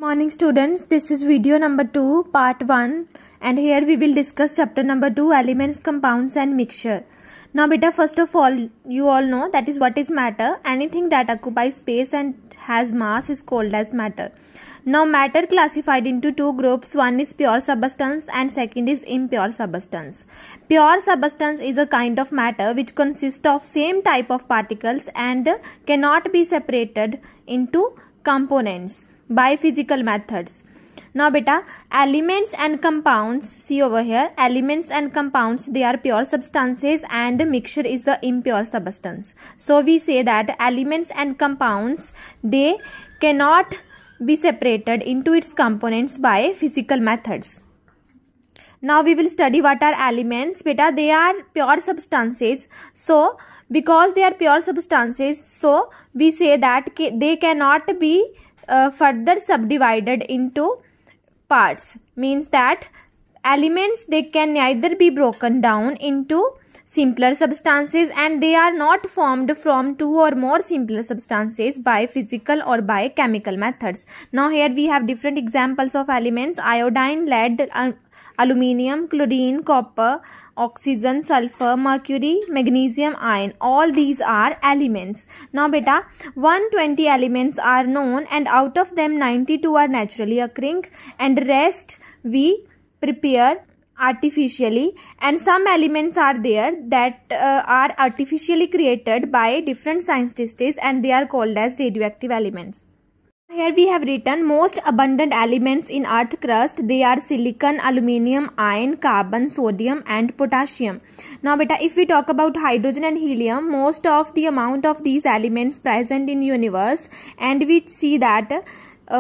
Morning students, this is video number 2 part 1 and here we will discuss chapter number 2 elements, compounds and mixture. Now beta, first of all you all know that is what is matter. Anything that occupies space and has mass is called as matter. Now matter classified into two groups, one is pure substance and second is impure substance. Pure substance is a kind of matter which consists of same type of particles and cannot be separated into components by physical methods. Now beta, elements and compounds, see over here, elements and compounds, they are pure substances and mixture is the impure substance. So we say that elements and compounds, they cannot be separated into its components by physical methods. Now we will study what are elements. Beta, they are pure substances. So because they are pure substances, so we say that they cannot be further subdivided into parts. Means that elements, they can neither be broken down into simpler substances and they are not formed from two or more simpler substances by physical or by chemical methods. Now here we have different examples of elements: iodine, lead, aluminium, chlorine, copper, oxygen, sulfur, mercury, magnesium, iron. All these are elements. Now beta, 120 elements are known and out of them 92 are naturally occurring and rest we prepare artificially, and some elements are there that are artificially created by different scientists and they are called as radioactive elements. Here we have written most abundant elements in earth crust. They are silicon, aluminium, iron, carbon, sodium and potassium. Now beta, if we talk about hydrogen and helium, most of the amount of these elements present in universe, and we see that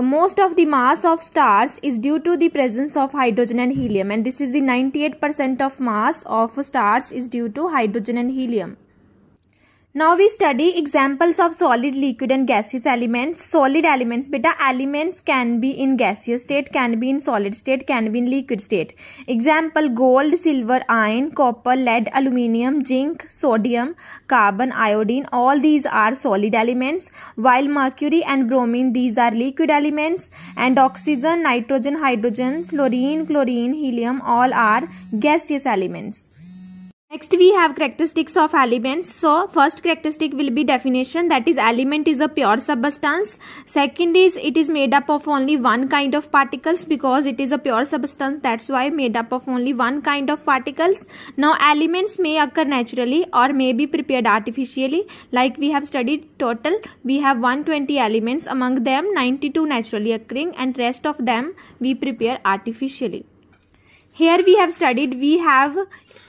most of the mass of stars is due to the presence of hydrogen and helium, and this is the 98% of mass of stars is due to hydrogen and helium. Now we study examples of solid, liquid and gaseous elements. Solid elements, beta, elements can be in gaseous state, can be in solid state, can be in liquid state. Example: gold, silver, iron, copper, lead, aluminium, zinc, sodium, carbon, iodine. All these are solid elements, while mercury and bromine, these are liquid elements, and oxygen, nitrogen, hydrogen, fluorine, chlorine, helium, all are gaseous elements. Next we have characteristics of elements. So first characteristic will be definition, that is element is a pure substance. Second is it is made up of only one kind of particles, because it is a pure substance, that's why made up of only one kind of particles. Now elements may occur naturally or may be prepared artificially. Like we have studied, total we have 120 elements, among them 92 naturally occurring and rest of them we prepare artificially. Here we have studied, we have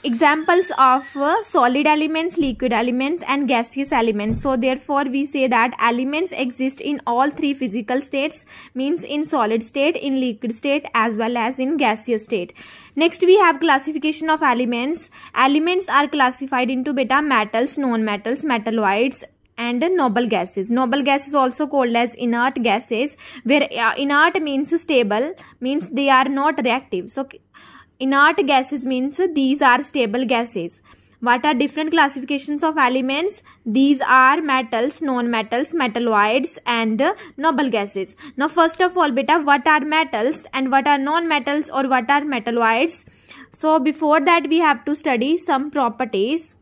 examples of solid elements, liquid elements and gaseous elements. So therefore we say that elements exist in all three physical states, means in solid state, in liquid state as well as in gaseous state. Next we have classification of elements. Elements are classified into beta, metals, non-metals, metalloids and noble gases. Noble gases also called as inert gases, where inert means stable, means they are not reactive. So inert gases means these are stable gases. What are different classifications of elements? These are metals, non-metals, metalloids and noble gases. Now first of all beta, what are metals and what are non-metals or what are metalloids? So before that we have to study some properties.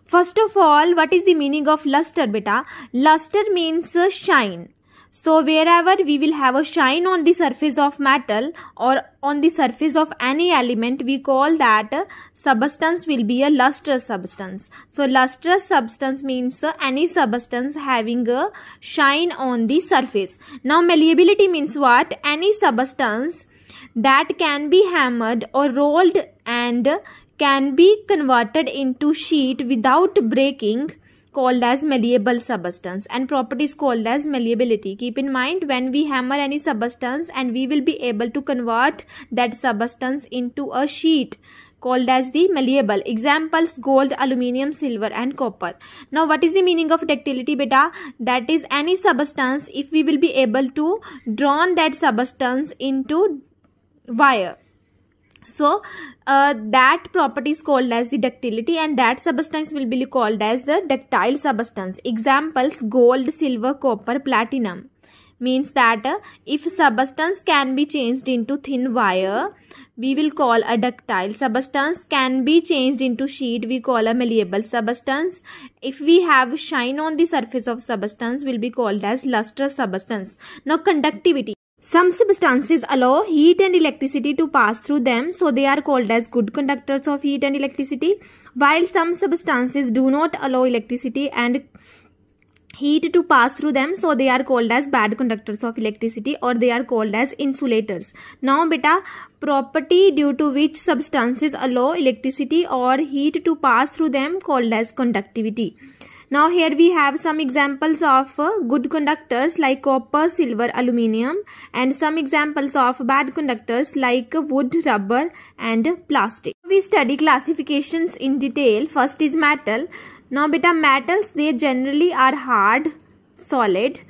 First of all, what is the meaning of luster beta? Luster means shine. So wherever we will have a shine on the surface of metal or on the surface of any element, we call that substance will be a lustrous substance. So lustrous substance means any substance having a shine on the surface. Now malleability means what? Any substance that can be hammered or rolled and can be converted into sheet without breaking, called as malleable substance, and property is called as malleability. Keep in mind, when we hammer any substance and we will be able to convert that substance into a sheet, called as the malleable. Examples: gold, aluminium, silver and copper. Now what is the meaning of ductility beta? That is any substance, if we will be able to draw that substance into wire, so that property is called as the ductility, and that substance will be called as the ductile substance. Examples: gold, silver, copper, platinum. means that if substance can be changed into thin wire, we will call a ductile. Substance can be changed into sheet, we call a malleable substance. If we have shine on the surface of substance, will be called as lustrous substance. Now conductivity. Some substances allow heat and electricity to pass through them, so they are called as good conductors of heat and electricity, while some substances do not allow electricity and heat to pass through them, so they are called as bad conductors of electricity, or they are called as insulators. Now beta, property due to which substances allow electricity or heat to pass through them called as conductivity. Now here we have some examples of good conductors like copper, silver, aluminium, and some examples of bad conductors like wood, rubber and plastic. We study classifications in detail. First is metal. Now beta, metals, they generally are hard, solid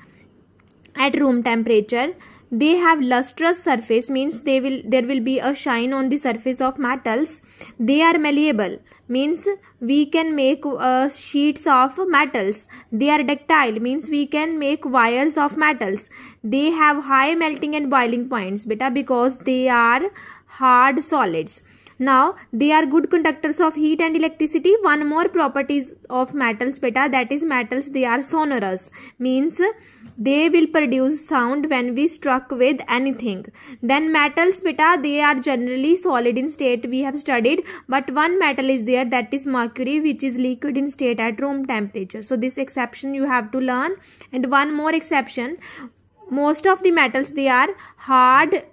at room temperature. They have lustrous surface, means there will be a shine on the surface of metals. They are malleable, means we can make sheets of metals. They are ductile, means we can make wires of metals. They have high melting and boiling points beta, because they are hard solids. Now they are good conductors of heat and electricity. One more properties of metals beta, that is metals, they are sonorous, means they will produce sound when we struck with anything. Then metals beta, they are generally solid in state, we have studied, but one metal is there, that is mercury, which is liquid in state at room temperature. So this exception you have to learn. And one more exception, most of the metals, they are hard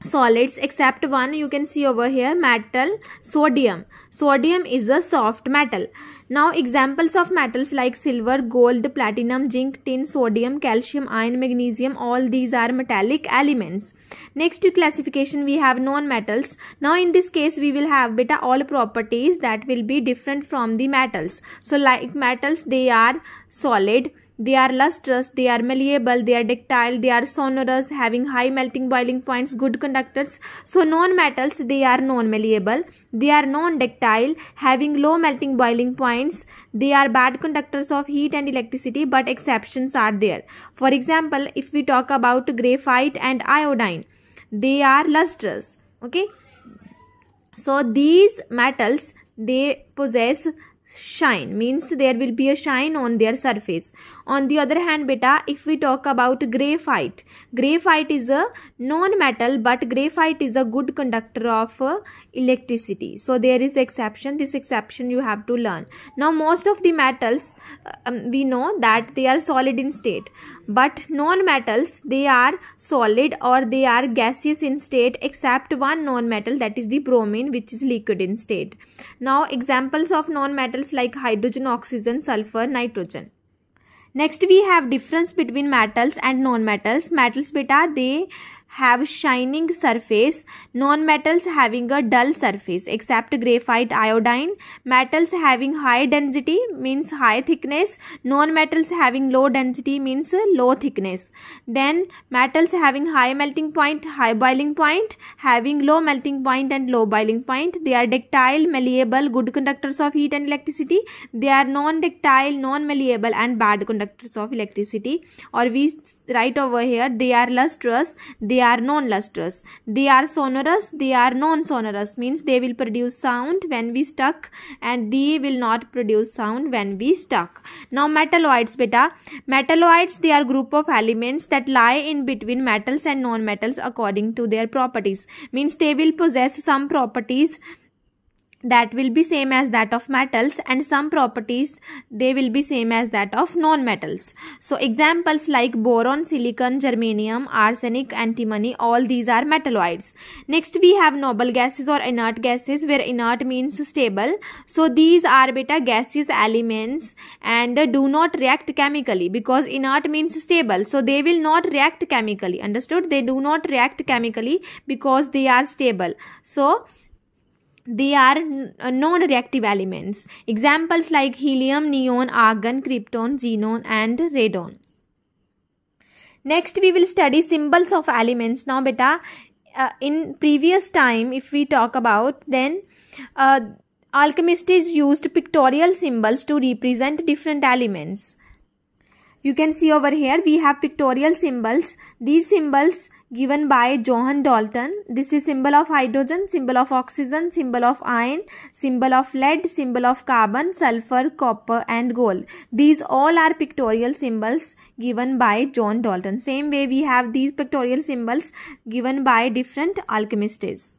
solids except one, you can see over here, metal sodium. Sodium is a soft metal. Now examples of metals like silver, gold, platinum, zinc, tin, sodium, calcium, iron, magnesium, all these are metallic elements. Next classification we have non-metals. Now in this case we will have beta all properties that will be different from the metals. So like metals, they are solid, they are lustrous, they are malleable, they are ductile, they are sonorous, having high melting boiling points, good conductors. So non-metals, they are non-malleable, they are non-ductile, having low melting boiling points, they are bad conductors of heat and electricity, but exceptions are there. For example, if we talk about graphite and iodine, they are lustrous. Okay, so these metals, they possess shine, means there will be a shine on their surface. On the other hand beta, if we talk about graphite, graphite is a non-metal, but graphite is a good conductor of electricity. So there is exception, this exception you have to learn. Now most of the metals, we know that they are solid in state, but non-metals, they are solid or they are gaseous in state, except one non-metal, that is the bromine, which is liquid in state. Now examples of non-metals like hydrogen, oxygen, sulfur, nitrogen. Next we have difference between metals and non-metals. Metals beta, they have shining surface, non-metals having a dull surface, except graphite, iodine. Metals having high density means high thickness, non-metals having low density means low thickness. Then metals having high melting point, high boiling point, having low melting point and low boiling point. They are ductile, malleable, good conductors of heat and electricity. They are non-ductile, non-malleable and bad conductors of electricity. Or we write over here, they are lustrous, they are non-lustrous. They are sonorous, they are non-sonorous, means they will produce sound when we struck and they will not produce sound when we struck. Now metalloids beta, metalloids, they are group of elements that lie in between metals and non-metals according to their properties, means they will possess some properties that will be same as that of metals and some properties they will be same as that of non-metals. So examples like boron, silicon, germanium, arsenic, antimony, all these are metalloids. Next we have noble gases or inert gases, where inert means stable. So these are beta gaseous elements and do not react chemically, because inert means stable, so they will not react chemically. Understood? They do not react chemically because they are stable. So they are non-reactive elements. Examples like helium, neon, argon, krypton, xenon and radon. Next we will study symbols of elements. Now beta, in previous time if we talk about, then alchemists used pictorial symbols to represent different elements. You can see over here we have pictorial symbols. These symbols given by Johann Dalton. This is symbol of hydrogen, symbol of oxygen, symbol of iron, symbol of lead, symbol of carbon, sulfur, copper and gold. These all are pictorial symbols given by John Dalton. Same way we have these pictorial symbols given by different alchemists.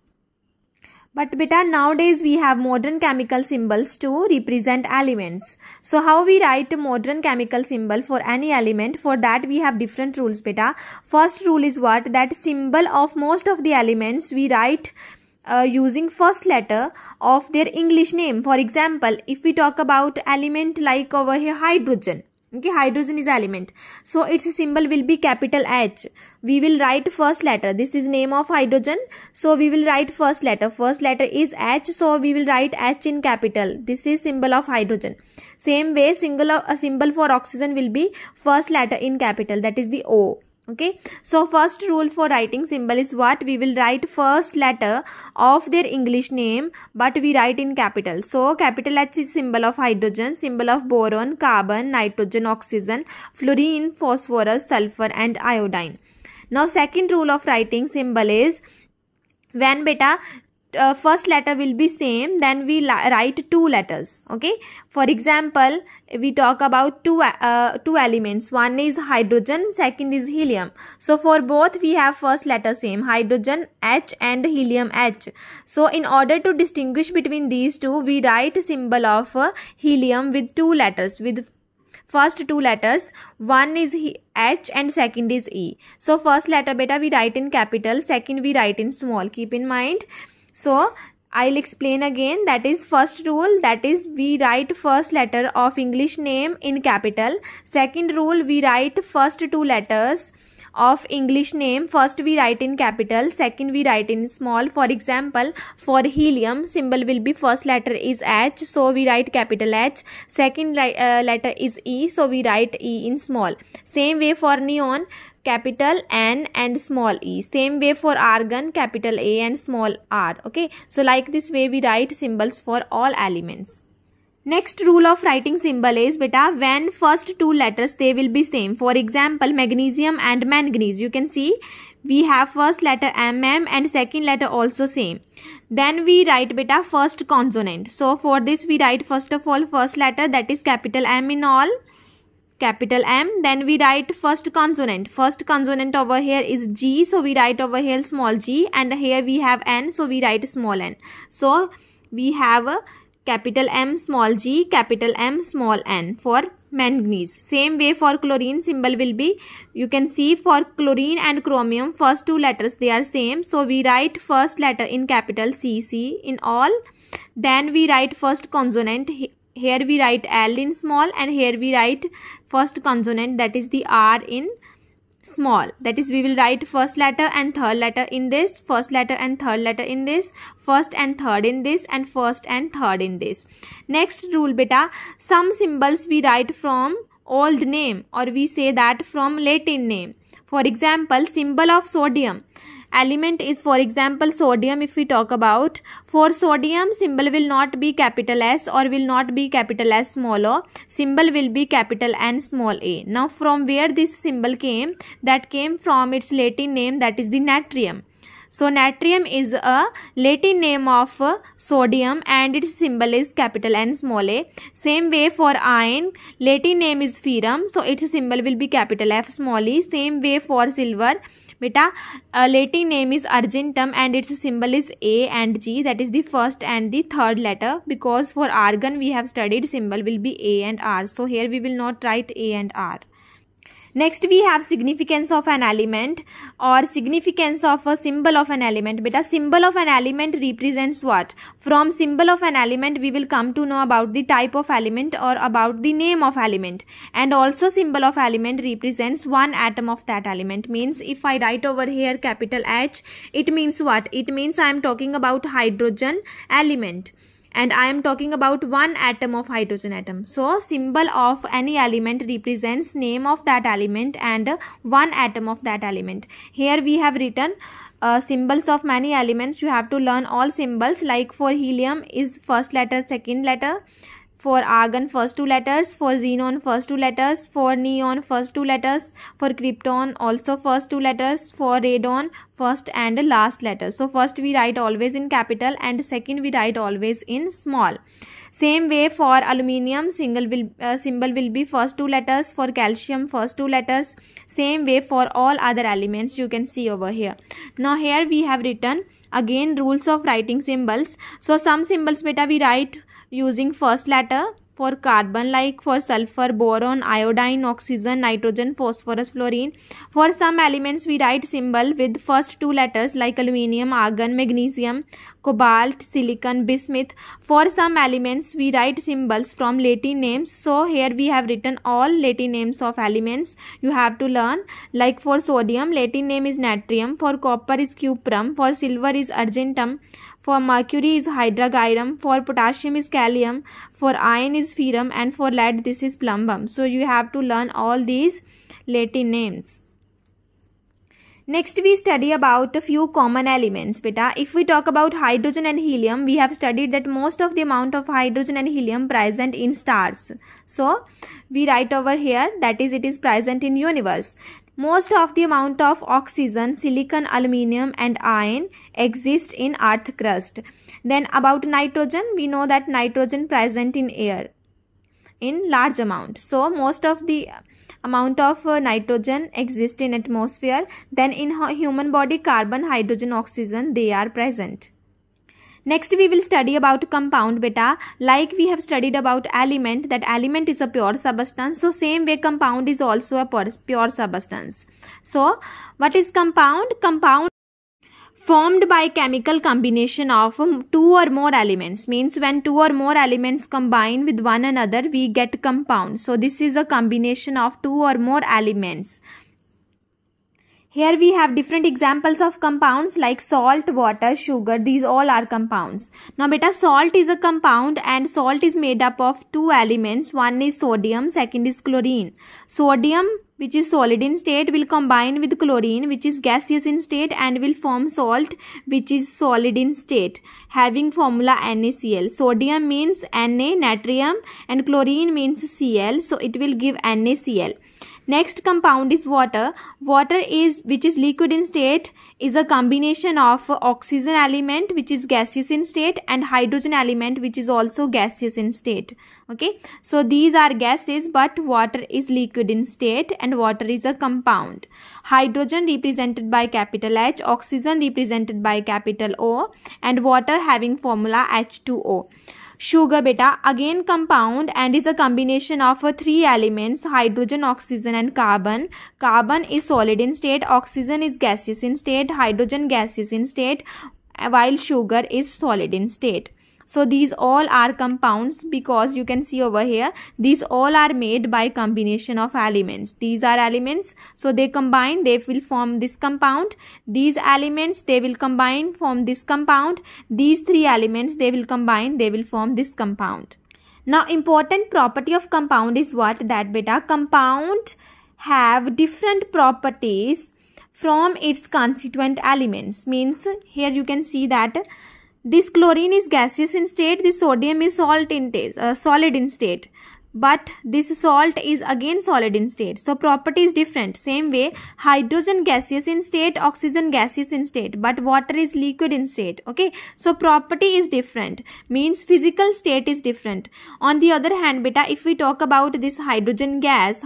But beta, nowadays we have modern chemical symbols to represent elements. So how we write a modern chemical symbol for any element? For that we have different rules beta. First rule is what? That symbol of most of the elements we write using first letter of their English name. For example, if we talk about element like over here hydrogen. Okay, hydrogen is element. So its symbol will be capital H. We will write first letter. This is name of hydrogen. So we will write first letter. First letter is H. So we will write H in capital. This is symbol of hydrogen. Same way, a symbol for oxygen will be first letter in capital. That is the O. Okay, so first rule for writing symbol is what? We will write first letter of their English name, but we write in capital. So capital H is symbol of hydrogen, symbol of boron, carbon, nitrogen, oxygen, fluorine, phosphorus, sulfur and iodine. Now second rule of writing symbol is when beta first letter will be same, then we write two letters. Okay, for example, we talk about two elements. One is hydrogen, second is helium. So for both we have first letter same, hydrogen H and helium H. So in order to distinguish between these two, we write symbol of helium with two letters, with first two letters. One is H and second is E. So first letter beta we write in capital, second we write in small. Keep in mind. So I'll explain again. That is first rule, that is we write first letter of English name in capital. Second rule, we write first two letters of English name. First we write in capital, second we write in small. For example, for helium symbol will be first letter is H, so we write capital H. Second letter is E, so we write E in small. Same way for neon, capital N and small e. Same way for argon, capital A and small r. Okay, so like this way we write symbols for all elements. Next rule of writing symbol is beta, when first two letters they will be same. For example, magnesium and manganese. You can see we have first letter MM and second letter also same. Then we write beta first consonant. So for this we write first of all first letter, that is capital M in all, capital M. Then we write first consonant. First consonant over here is G, so we write over here small g, and here we have N, so we write small n. So we have a capital M small g, capital M small n for manganese. Same way for chlorine symbol will be, you can see for chlorine and chromium first two letters they are same, so we write first letter in capital CC in all. Then we write first consonant. Here we write L in small, and here we write first consonant, that is the R in small. That is we will write first letter and third letter in this, first letter and third letter in this, first and third in this, and first and third in this. Next rule beta, some symbols we write from old name, or we say that from Latin name. For example, symbol of sodium. Element is for example sodium. If we talk about, for sodium symbol will not be capital S or will not be capital S small o, symbol will be capital N small a. Now from where this symbol came? That came from its Latin name, that is the natrium. So natrium is a Latin name of sodium and its symbol is capital N small a. Same way for iron, Latin name is ferrum, so its symbol will be capital F small e. Same way for silver beta, Latin name is argentum and its symbol is A and G, that is the first and the third letter, because for argon we have studied symbol will be A and R, so here we will not write A and R. Next we have significance of an element or significance of a symbol of an element. Beta, symbol of an element represents what? From symbol of an element we will come to know about the type of element or about the name of element. And also symbol of element represents one atom of that element. Means if I write over here capital H, it means what? It means I am talking about hydrogen element. And I am talking about one atom of hydrogen atom. So symbol of any element represents name of that element and one atom of that element. Here we have written symbols of many elements. You have to learn all symbols. Like for helium is first letter, second letter. For argon, first two letters. For xenon, first two letters. For neon, first two letters. For krypton, also first two letters. For radon, first and last letter. So first we write always in capital and second we write always in small. Same way for aluminium, symbol will be first two letters. For calcium, first two letters. Same way for all other elements, you can see over here. Now here we have written again rules of writing symbols. So some symbols beta we write using first letter. For carbon, like for sulfur, boron, iodine, oxygen, nitrogen, phosphorus, fluorine. For some elements we write symbol with first two letters like aluminium, argon, magnesium, cobalt, silicon, bismuth. For some elements we write symbols from Latin names. So here we have written all Latin names of elements you have to learn. Like for sodium, Latin name is natrium. For copper is cuprum. For silver is argentum. For mercury is hydrargyrum. For potassium is gallium. For iron is ferrum. And for lead this is plumbum. So you have to learn all these Latin names. Next we study about a few common elements beta. If we talk about hydrogen and helium, we have studied that most of the amount of hydrogen and helium present in stars. So we write over here, that is, it is present in universe. Most of the amount of oxygen, silicon, aluminium and iron exist in earth crust. Then about nitrogen, we know that nitrogen present in air in large amount. So most of the amount of nitrogen exists in atmosphere. Then in human body, carbon, hydrogen, oxygen, they are present. Next we will study about compound beta. Like we have studied about element, that element is a pure substance. So same way compound is also a pure substance. So what is compound? Compound formed by chemical combination of two or more elements. Means when two or more elements combine with one another, we get compound. So this is a combination of two or more elements. Here we have different examples of compounds like salt, water, sugar. These all are compounds. Now beta, salt is a compound and salt is made up of two elements. One is sodium, second is chlorine. Sodium, which is solid in state, will combine with chlorine, which is gaseous in state, and will form salt, which is solid in state, having formula NaCl. Sodium means Na, natrium, and chlorine means Cl, so it will give NaCl. Next compound is water. Water is, which is liquid in state, is a combination of oxygen element, which is gaseous in state, and hydrogen element, which is also gaseous in state. Okay, so these are gases, but water is liquid in state and water is a compound. Hydrogen represented by capital H, oxygen represented by capital O, and water having formula H2O. Sugar beta, again compound and is a combination of three elements, hydrogen, oxygen and carbon. Carbon is solid in state, oxygen is gaseous in state, hydrogen gaseous in state, while sugar is solid in state. So these all are compounds because you can see over here, these all are made by combination of elements. These are elements, so they combine, they will form this compound. These elements, they will combine, form this compound. These three elements, they will combine, they will form this compound. Now important property of compound is what? That beta, compound have different properties from its constituent elements. Means here you can see that this chlorine is gaseous in state, this sodium is solid in state, but this salt is again solid in state. So property is different. Same way, hydrogen gaseous in state, oxygen gaseous in state, but water is liquid in state. Okay, so property is different, means physical state is different. On the other hand beta, if we talk about this hydrogen gas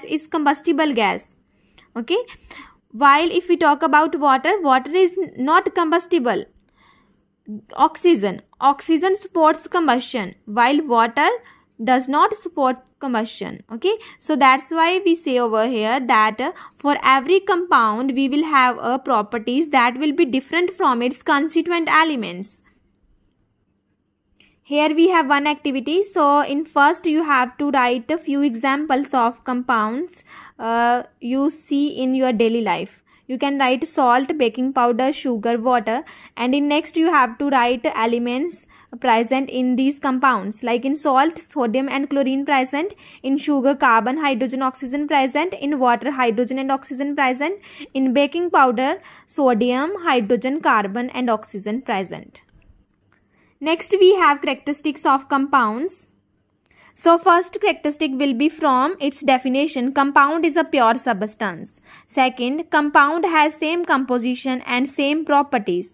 is combustible gas. Okay, while if we talk about water, water is not combustible. Oxygen supports combustion, while water does not support combustion. Okay, so that's why we say over here that for every compound we will have properties that will be different from its constituent elements. Here we have one activity. So in first you have to write a few examples of compounds you see in your daily life. You can write salt, baking powder, sugar, water, and in next you have to write elements present in these compounds. Like in salt, sodium and chlorine present. In sugar, carbon, hydrogen, oxygen present. In water, hydrogen and oxygen present. In baking powder, sodium, hydrogen, carbon and oxygen present. Next we have characteristics of compounds. So first characteristic will be from its definition, compound is a pure substance. Second, compound has same composition and same properties.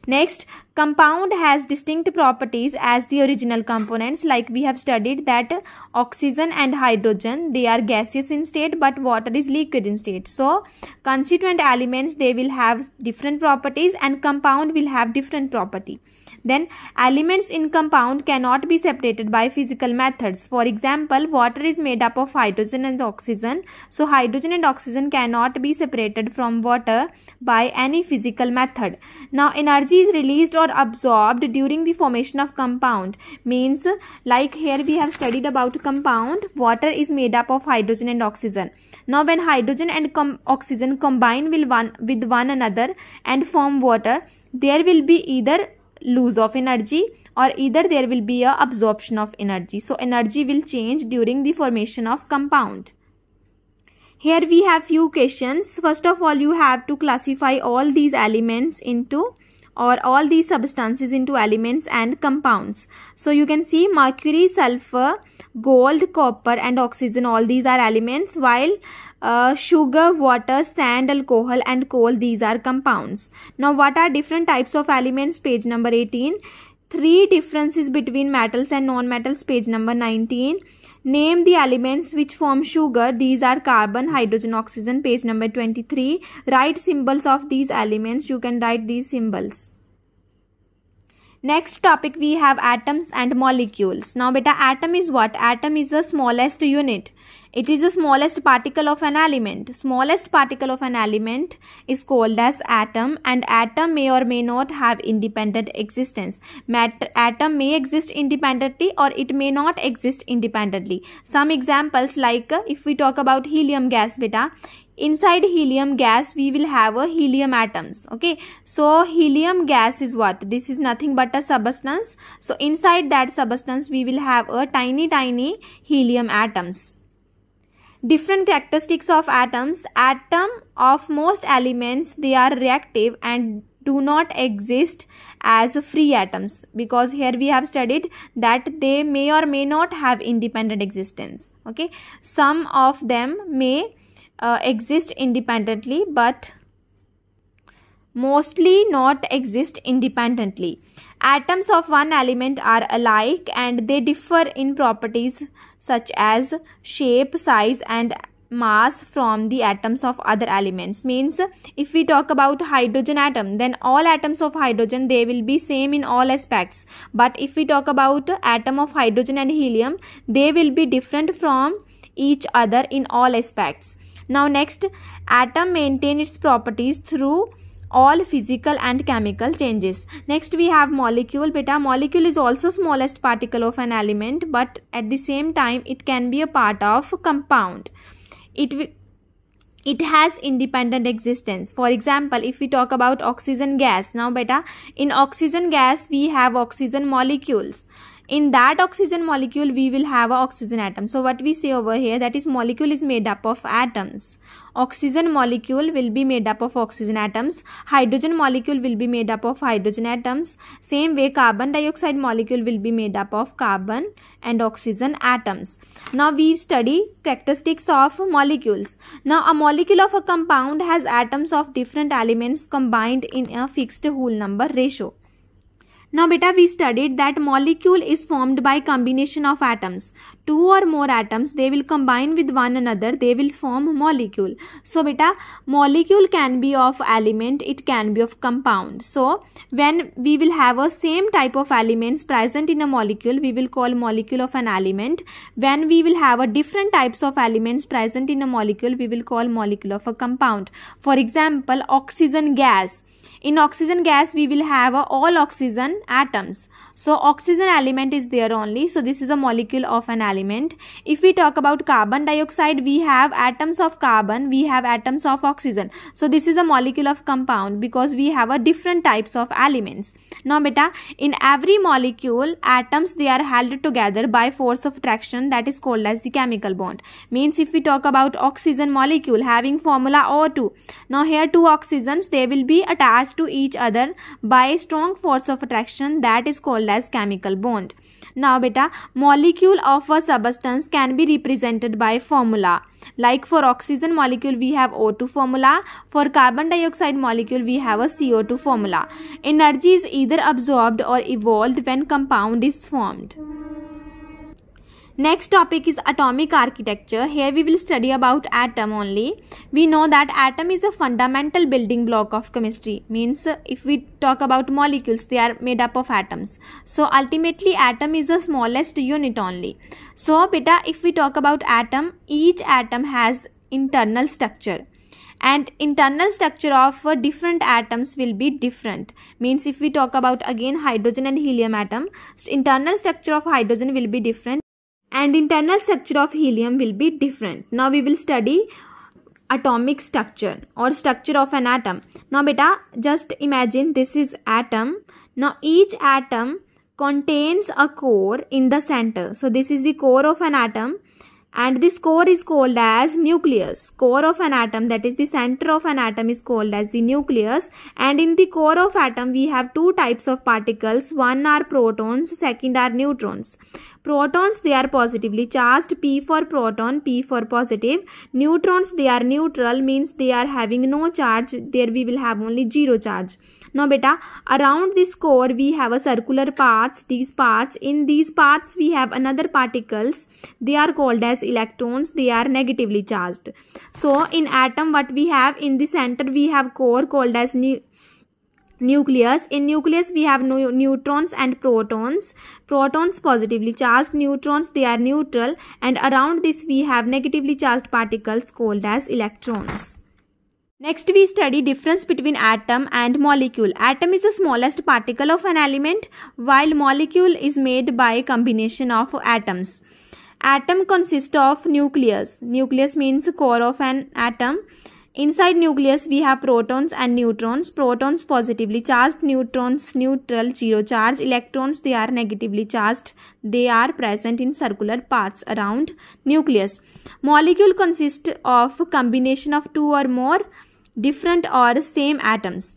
Next, compound has distinct properties as the original components, like we have studied that oxygen and hydrogen, they are gaseous in state but water is liquid in state. So constituent elements, they will have different properties and compound will have different property. Then elements in compound cannot be separated by physical methods. For example, water is made up of hydrogen and oxygen. So hydrogen and oxygen cannot be separated from water by any physical method. Now energy is released or absorbed during the formation of compound. Means like here we have studied about compound, water is made up of hydrogen and oxygen. Now when hydrogen and oxygen combine with one another and form water, there will be either loss of energy or either there will be a absorption of energy. So energy will change during the formation of compound. Here we have few questions. First of all, you have to classify all these elements into, or all these substances into elements and compounds. So you can see mercury, sulfur, gold, copper and oxygen, all these are elements, while sugar, water, sand, alcohol and coal, these are compounds. Now what are different types of elements? Page number 18. 3 differences between metals and non-metals, page number 19. Name the elements which form sugar, these are carbon, hydrogen, oxygen, page number 23. Write symbols of these elements, you can write these symbols. Next topic we have atoms and molecules. Now beta, atom is what? Atom is the smallest unit. It is the smallest particle of an element. Smallest particle of an element is called as atom, and atom may or may not have independent existence. Atom may exist independently or it may not exist independently. Some examples, like if we talk about helium gas beta, inside helium gas we will have a helium atoms. Okay, so helium gas is what? This is nothing but a substance. So inside that substance we will have a tiny helium atoms. Different characteristics of atoms. Atom of most elements, they are reactive and do not exist as free atoms, because here we have studied that they may or may not have independent existence. Okay, some of them may exist independently but mostly not exist independently. Atoms of one element are alike and they differ in properties such as shape, size and mass from the atoms of other elements. Means if we talk about hydrogen atom, then all atoms of hydrogen, they will be same in all aspects. But if we talk about atom of hydrogen and helium, they will be different from each other in all aspects. Now next, atom maintain its properties through all physical and chemical changes. Next we have molecule beta. Molecule is also smallest particle of an element, but at the same time it can be a part of compound. It has independent existence. For example, if we talk about oxygen gas, now beta, in oxygen gas we have oxygen molecules. In that oxygen molecule we will have an oxygen atom. So what we say over here, that is molecule is made up of atoms. Oxygen molecule will be made up of oxygen atoms. Hydrogen molecule will be made up of hydrogen atoms. Same way carbon dioxide molecule will be made up of carbon and oxygen atoms. Now we study characteristics of molecules. Now a molecule of a compound has atoms of different elements combined in a fixed whole number ratio. Now beta, we studied that molecule is formed by combination of atoms. 2 or more atoms, they will combine with one another, they will form molecule. So beta, molecule can be of element, it can be of compound. So when we will have a same type of elements present in a molecule, we will call molecule of an element. When we will have a different types of elements present in a molecule, we will call molecule of a compound. For example, oxygen gas. In oxygen gas we will have all oxygen atoms. So oxygen element is there only. So this is a molecule of an element. If we talk about carbon dioxide, we have atoms of carbon, we have atoms of oxygen. So this is a molecule of compound because we have a different types of elements. Now beta, in every molecule atoms, they are held together by force of attraction, that is called as the chemical bond. Means if we talk about oxygen molecule having formula O2. Now here 2 oxygens, they will be attached to each other by strong force of attraction, that is called as chemical bond. Now beta, molecule of a substance can be represented by formula. Like for oxygen molecule we have O2 formula, for carbon dioxide molecule we have a CO2 formula. Energy is either absorbed or evolved when compound is formed. Next topic is atomic architecture. Here we will study about atom only. We know that atom is a fundamental building block of chemistry. Means if we talk about molecules, they are made up of atoms. So ultimately atom is the smallest unit only. So beta, if we talk about atom, each atom has internal structure. And internal structure of different atoms will be different. Means if we talk about again hydrogen and helium atom, internal structure of hydrogen will be different and internal structure of helium will be different. Now we will study atomic structure or structure of an atom. Now beta, just imagine this is atom. Now each atom contains a core in the center. So this is the core of an atom, and this core is called as nucleus. Core of an atom, that is the center of an atom, is called as the nucleus. And in the core of atom we have two types of particles. One are protons, second are neutrons. Protons, they are positively charged, P for proton, P for positive. Neutrons, they are neutral, means they are having no charge. There we will have only zero charge. Now beta, around this core we have a circular paths. These paths, in these paths we have another particles. They are called as electrons. They are negatively charged. So in atom what we have, in the center we have core called as nucleus. In nucleus we have neutrons and protons. Protons positively charged, neutrons they are neutral, and around this we have negatively charged particles called as electrons. Next we study difference between atom and molecule. Atom is the smallest particle of an element, while molecule is made by a combination of atoms. Atom consists of nucleus. Nucleus means core of an atom. Inside nucleus we have protons and neutrons. Protons positively charged, neutrons neutral, zero charge. Electrons, they are negatively charged. They are present in circular paths around nucleus. Molecule consists of a combination of two or more different or same atoms.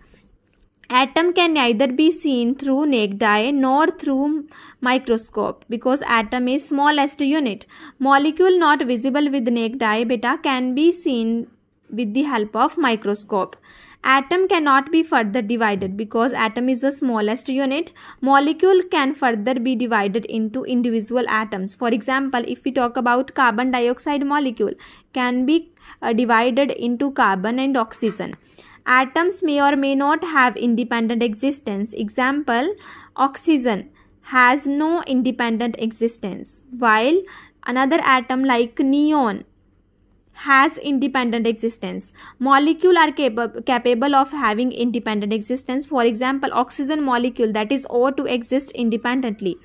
Atom can neither be seen through naked eye nor through microscope because atom is smallest unit. Molecule not visible with naked eye beta can be seen with the help of microscope. Atom cannot be further divided because atom is the smallest unit. Molecule can further be divided into individual atoms. For example, if we talk about carbon dioxide molecule, can be divided into carbon and oxygen. Atoms may or may not have independent existence. Example, oxygen has no independent existence, while another atom like neon has independent existence. Molecule are capable of having independent existence. For example, oxygen molecule, that is O2, exists independently.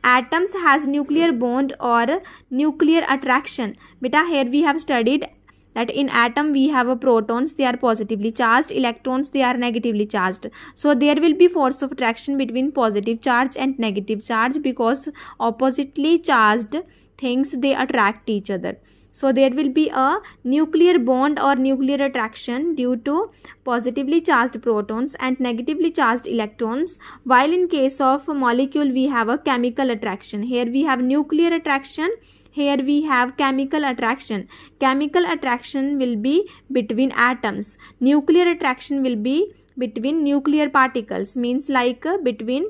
Atoms has nuclear bond or nuclear attraction. Beta, here we have studied that in atom we have a protons, they are positively charged, electrons they are negatively charged. So there will be force of attraction between positive charge and negative charge because oppositely charged things, they attract each other. So there will be a nuclear bond or nuclear attraction due to positively charged protons and negatively charged electrons, while in case of molecule we have a chemical attraction. Here we have nuclear attraction, here we have chemical attraction. Chemical attraction will be between atoms. Nuclear attraction will be between nuclear particles, means like between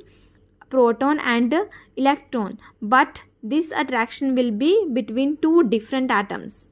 proton and electron, but this attraction will be between two different atoms.